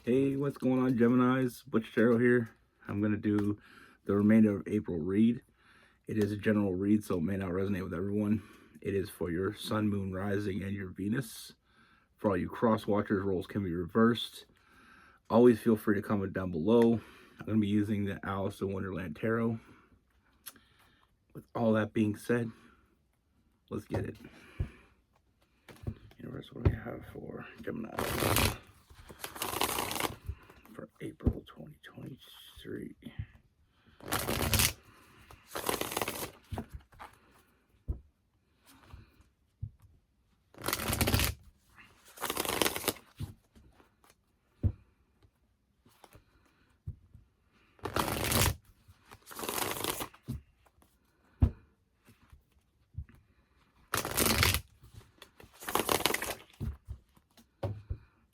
Hey, what's going on, Geminis? Butch here. I'm going to do the remainder of April read. It is a general read, so it may not resonate with everyone. It is for your Sun, Moon, Rising, and your Venus. For all you cross watchers, roles can be reversed. Always feel free to comment down below. I'm going to be using the Alice in Wonderland Tarot. With all that being said, let's get it. Universe, what do we have for Gemini for April 2023?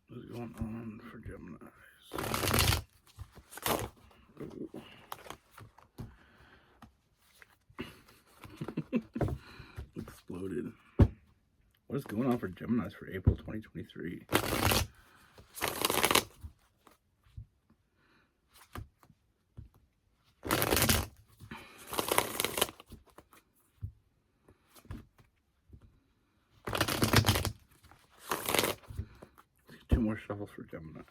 What's going on for Geminis? Exploded. What is going on for Geminis for April 2023? Two more shuffles for Gemini.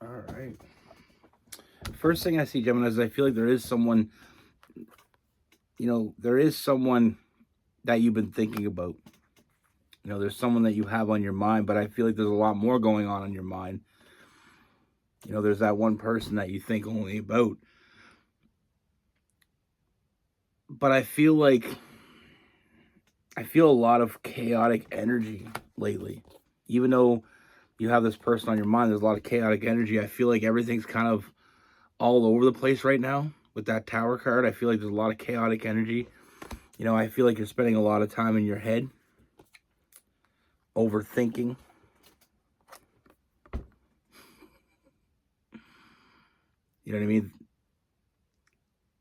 All right. First thing I see, Gemini, is I feel like there is someone, there is someone that you've been thinking about. There's someone that you have on your mind, but I feel like there's a lot more going on in your mind. There's that one person that you think only about. But I feel a lot of chaotic energy lately. Even though you have this person on your mind, there's a lot of chaotic energy. I feel like everything's kind of all over the place right now with that Tower card. I feel like there's a lot of chaotic energy. I feel like you're spending a lot of time in your head, overthinking. You know what I mean?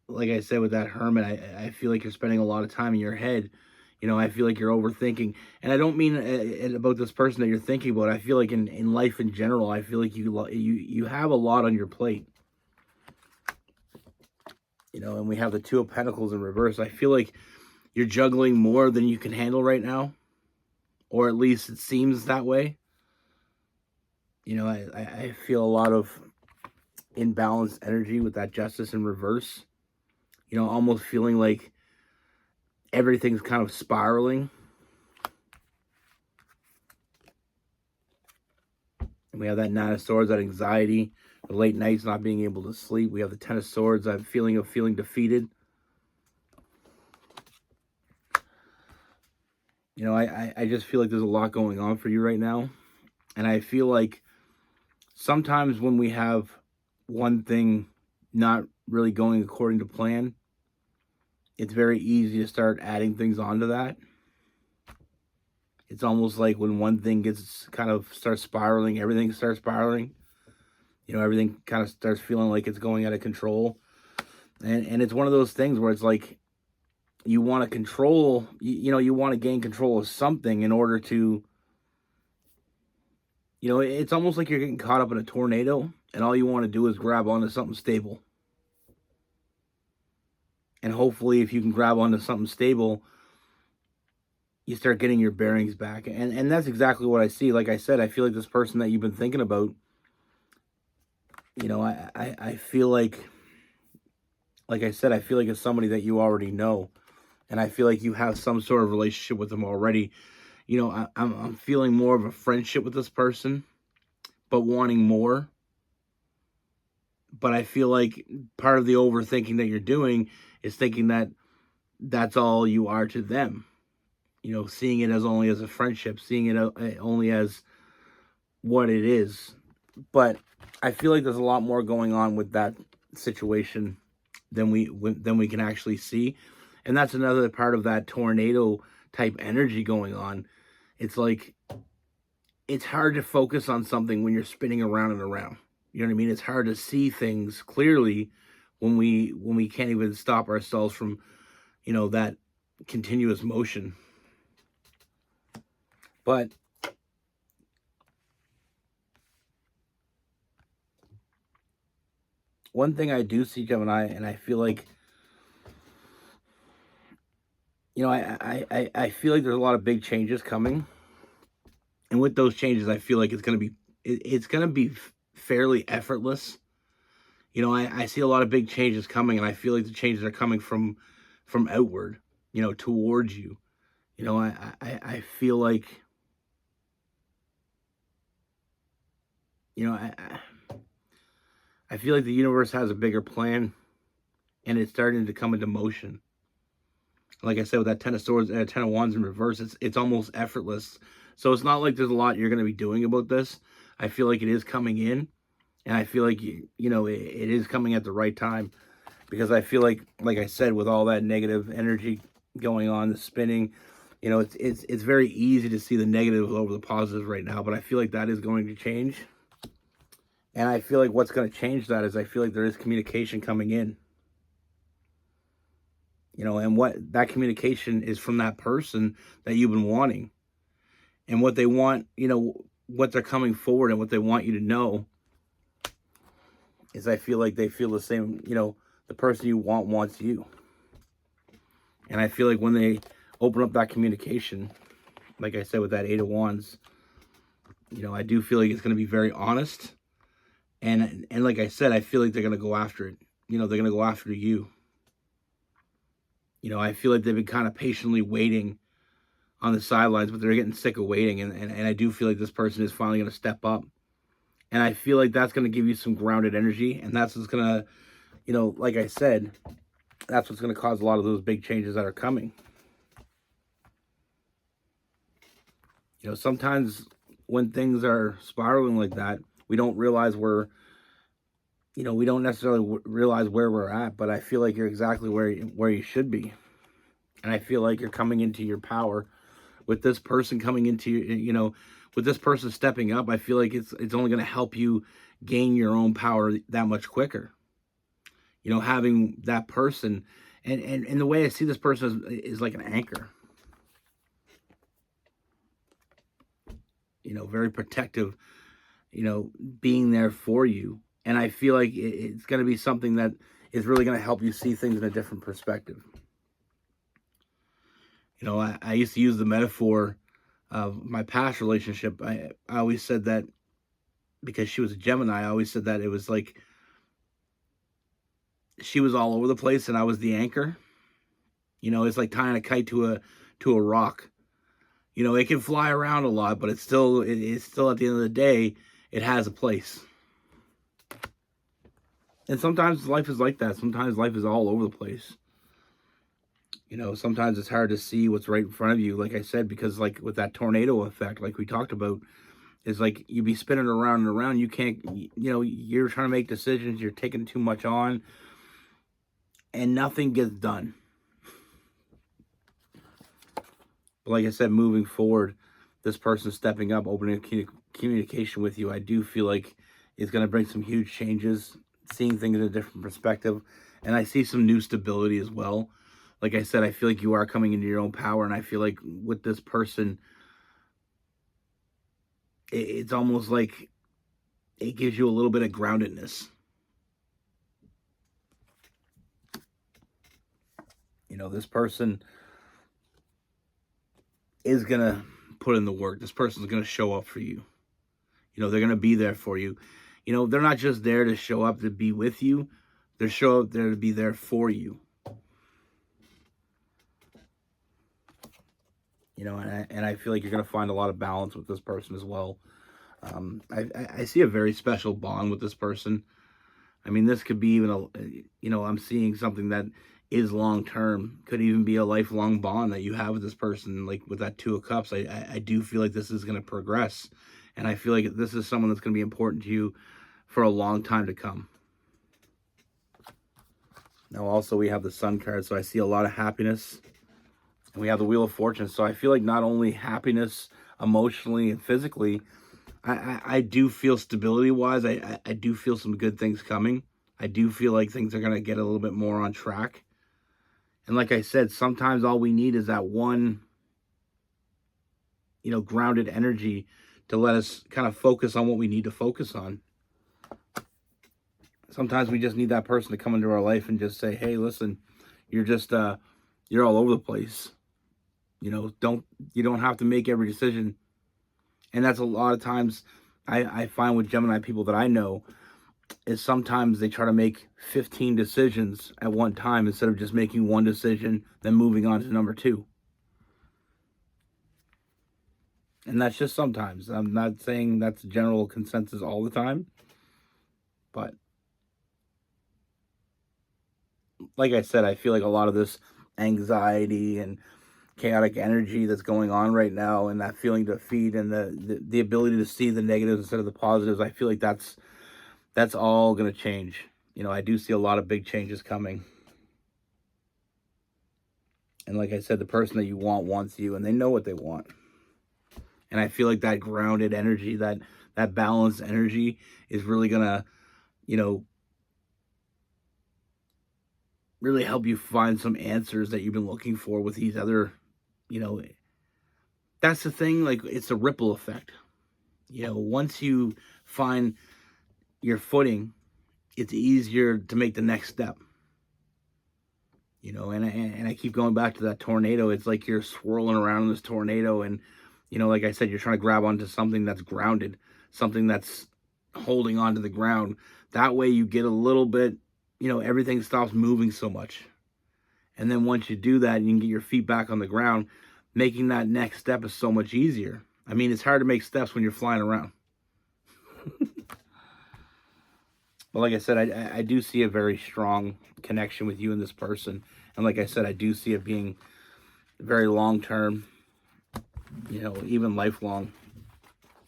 Like I said, with that Hermit, I feel like you're spending a lot of time in your head. I feel like you're overthinking. And I don't mean about this person that you're thinking about. I feel like in life in general, I feel like you have a lot on your plate. And we have the Two of Pentacles in reverse. I feel like you're juggling more than you can handle right now. Or at least it seems that way. I feel a lot of imbalanced energy with that Justice in reverse. Almost feeling like everything's kind of spiraling. And we have that Nine of Swords, that anxiety, the late nights, not being able to sleep. We have the Ten of Swords, that feeling of feeling defeated. I just feel like there's a lot going on for you right now. And I feel like sometimes when we have one thing not really going according to plan, it's very easy to start adding things onto that. It's almost like when one thing starts spiraling, everything starts spiraling. Everything kind of starts feeling like it's going out of control. And it's one of those things where it's like you want to control, you want to gain control of something in order to, it's almost like you're getting caught up in a tornado and all you want to do is grab onto something stable. And hopefully if you can grab onto something stable, you start getting your bearings back. And that's exactly what I see. Like I said, I feel like this person that you've been thinking about, I feel like I said, I feel like it's somebody that you already know. And I feel like you have some sort of relationship with them already. I'm feeling more of a friendship with this person, but wanting more. But I feel like part of the overthinking that you're doing is thinking that that's all you are to them. seeing it as only as a friendship, seeing it only as what it is. But I feel like there's a lot more going on with that situation than we can actually see. And that's another part of that tornado type energy going on. It's like it's hard to focus on something when you're spinning around and around. You know what I mean? It's hard to see things clearly when we can't even stop ourselves from, that continuous motion. But one thing I do see, Gemini, and I feel like, I feel like there's a lot of big changes coming. And with those changes, I feel like it's gonna be fairly effortless. I see a lot of big changes coming, and I feel like the changes are coming from outward, towards you. I feel like, I feel like the universe has a bigger plan, and it's starting to come into motion. Like I said, with that Ten of Swords, Ten of Wands in reverse, it's almost effortless. So it's not like there's a lot you're going to be doing about this. I feel like it is coming in, and I feel like it is coming at the right time, because I feel like I said, with all that negative energy going on, the spinning, it's very easy to see the negatives over the positives right now. But I feel like that is going to change, and I feel like what's going to change that is I feel like there is communication coming in. And what that communication is from that person that you've been wanting, and what they want, what they're coming forward and what they want you to know is, I feel like they feel the same, the person you want wants you. And I feel like when they open up that communication, like I said, with that Eight of Wands, I do feel like it's going to be very honest. And like I said, I feel like they're going to go after it. They're going to go after you. I feel like they've been kind of patiently waiting on the sidelines, but they're getting sick of waiting. And I do feel like this person is finally going to step up. And I feel like that's going to give you some grounded energy. And that's what's going to, like I said, that's what's going to cause a lot of those big changes that are coming. Sometimes when things are spiraling like that, we don't realize we don't necessarily realize where we're at, but I feel like you're exactly where you should be. And I feel like you're coming into your power with this person coming into with this person stepping up. I feel like it's only going to help you gain your own power that much quicker. Having that person, and the way I see this person is like an anchor. Very protective, being there for you. And I feel like it's going to be something that is really going to help you see things in a different perspective. I used to use the metaphor of my past relationship. I always said that, because she was a Gemini, I always said that it was like she was all over the place and I was the anchor. It's like tying a kite to a rock. It can fly around a lot, but it's still at the end of the day, it has a place. And sometimes life is like that. Sometimes life is all over the place. Sometimes it's hard to see what's right in front of you, like I said, because like with that tornado effect, like we talked about, is like you be spinning around and around. You can't, you're trying to make decisions. You're taking too much on, and nothing gets done. But like I said, moving forward, this person stepping up, opening communication with you, I do feel like it's going to bring some huge changes, seeing things in a different perspective. And I see some new stability as well. Like I said, I feel like you are coming into your own power. And I feel like with this person, it's almost like it gives you a little bit of groundedness. This person is going to put in the work. This person is going to show up for you. They're going to be there for you. They're not just there to show up to be with you. They're show up there to be there for you. And I feel like you're going to find a lot of balance with this person as well. I see a very special bond with this person. I mean, this could be even I'm seeing something that is long term. Could even be a lifelong bond that you have with this person. Like with that Two of Cups, I do feel like this is going to progress, and I feel like this is someone that's going to be important to you for a long time to come. Now also we have the Sun card, so I see a lot of happiness, and we have the Wheel of Fortune. So I feel like not only happiness emotionally and physically, I do feel stability-wise, I do feel some good things coming. I do feel like things are going to get a little bit more on track. And like I said, sometimes all we need is that one, grounded energy to let us kind of focus on what we need to focus on. Sometimes we just need that person to come into our life and just say, hey, listen, you're just, you're all over the place. You don't have to make every decision. And that's a lot of times I find with Gemini people that I know is sometimes they try to make 15 decisions at one time instead of just making one decision, then moving on to number 2. And that's just sometimes. I'm not saying that's general consensus all the time. But like I said, I feel like a lot of this anxiety and chaotic energy that's going on right now, and that feeling to feed, and the ability to see the negatives instead of the positives, I feel like that's all going to change. I do see a lot of big changes coming. And like I said, the person that you want wants you, and they know what they want. And I feel like that grounded energy, that balanced energy is really going to, really help you find some answers that you've been looking for with these other, that's the thing. Like, it's a ripple effect. Once you find your footing, it's easier to make the next step. And I keep going back to that tornado. It's like you're swirling around in this tornado, and like I said, you're trying to grab onto something that's grounded, something that's holding onto the ground. That way you get a little bit, everything stops moving so much. And then once you do that, you can get your feet back on the ground. Making that next step is so much easier. I mean, it's hard to make steps when you're flying around. But like I said, I do see a very strong connection with you and this person. And like I said, I do see it being very long-term, even lifelong,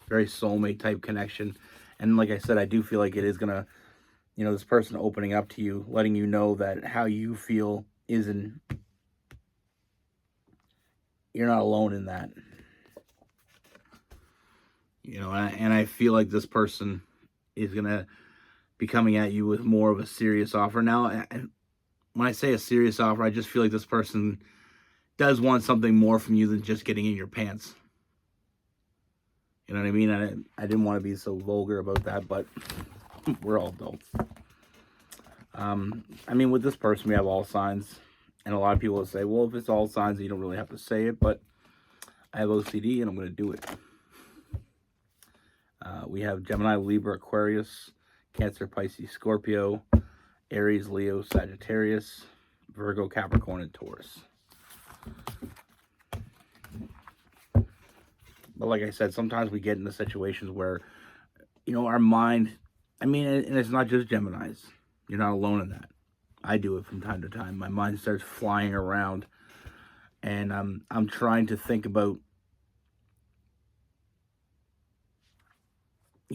very soulmate type connection. And like I said, I do feel like it is going to, this person opening up to you, letting you know that how you feel isn't, you're not alone in that. And I feel like this person is going to be coming at you with more of a serious offer. Now, when I say a serious offer, I just feel like this person does want something more from you than just getting in your pants. You know what I mean? I didn't want to be so vulgar about that, but we're all adults. I mean, with this person, we have all signs. And a lot of people will say, well, if it's all signs, you don't really have to say it. But I have OCD, and I'm going to do it. We have Gemini, Libra, Aquarius, Cancer, Pisces, Scorpio, Aries, Leo, Sagittarius, Virgo, Capricorn, and Taurus. But like I said, sometimes we get into situations where, our mind, and it's not just Geminis. You're not alone in that. I do it from time to time. My mind starts flying around, and I'm trying to think about,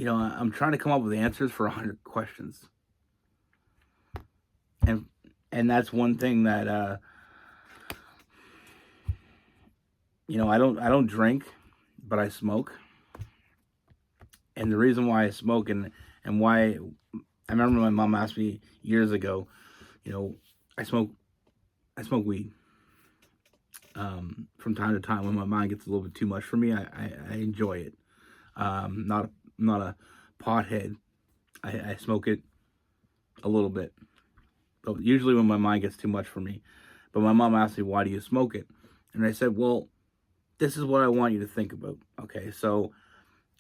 I'm trying to come up with answers for 100 questions. And that's one thing that, I don't drink, but I smoke. And the reason why I smoke and why, I remember my mom asked me years ago, I smoke weed. From time to time when my mind gets a little bit too much for me, I enjoy it. Not a pothead. I smoke it a little bit. But usually when my mind gets too much for me. But my mom asked me, why do you smoke it? And I said, well, this is what I want you to think about. Okay, so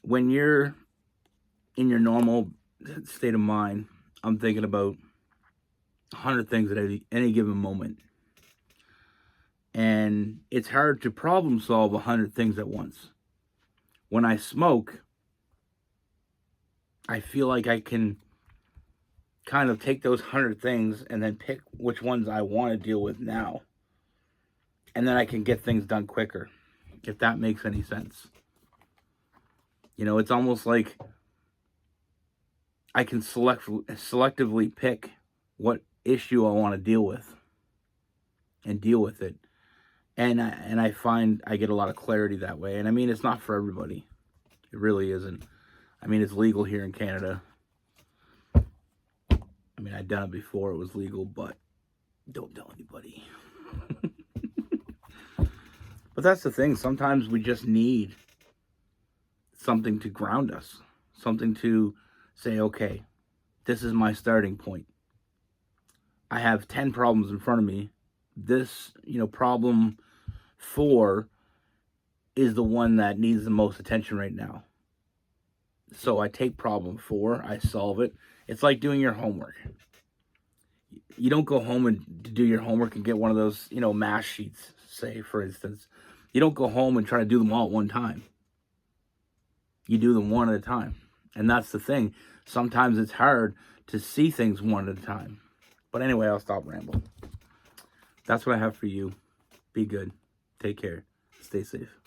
when you're in your normal state of mind, I'm thinking about 100 things at any given moment. And it's hard to problem solve 100 things at once. When I smoke, I feel like I can kind of take those 100 things and then pick which ones I want to deal with now. And then I can get things done quicker, if that makes any sense. You know, it's almost like I can selectively pick what issue I want to deal with and deal with it. And I find I get a lot of clarity that way. And I mean, it's not for everybody. It really isn't. I mean, it's legal here in Canada. I mean, I've done it before. It was legal, but don't tell anybody. But that's the thing. Sometimes we just need something to ground us. Something to say, okay, this is my starting point. I have 10 problems in front of me. This, problem 4 is the one that needs the most attention right now. So I take problem 4, I solve it. It's like doing your homework. You don't go home and do your homework and get one of those, math sheets, say, for instance. You don't go home and try to do them all at one time. You do them one at a time. And that's the thing. Sometimes it's hard to see things one at a time. But anyway, I'll stop rambling. That's what I have for you. Be good. Take care. Stay safe.